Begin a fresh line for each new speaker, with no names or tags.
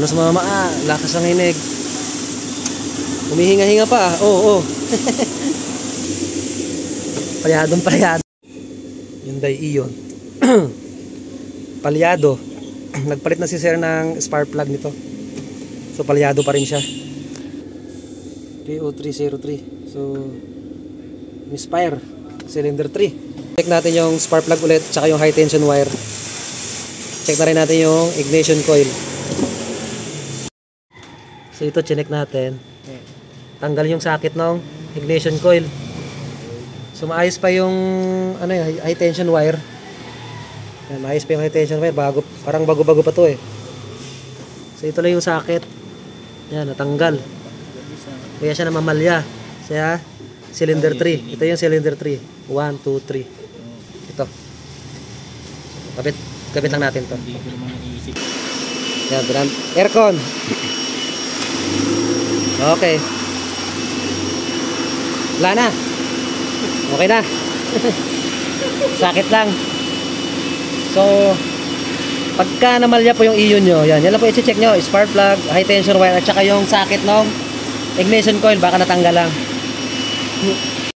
Paano sa mama? Lakas ang hinig. Humihinga-hinga pa. Oo. Palyadong palyado. Hyundai Ion. Palyado. Nagpalit na si sir ng spark plug nito. So palyado pa rin siya. 30303. So misfire. Cylinder 3. Check natin yung spark plug ulit, tsaka yung high tension wire. Check na rin natin yung ignition coil. So ito chinek natin. Tanggal yung socket ng ignition coil. So maayos pa yung high tension wire. Yan, maayos pa yung high tension wire, parang bago-bago pa to eh. So ito lang yung socket. Yan, natanggal. Kaya siya namamalya. Kaya cylinder 3. Ito yung cylinder 3. 1, 2, 3. Ito. Kapit lang natin to. Yan, aircon. Okay. Wala na. Okay na. Sakit lang. So, pagka namalya po yung iyon nyo, yan lang po i-check nyo. Spark plug, high tension wire, at saka yung socket ng ignition coil, baka natanggal lang.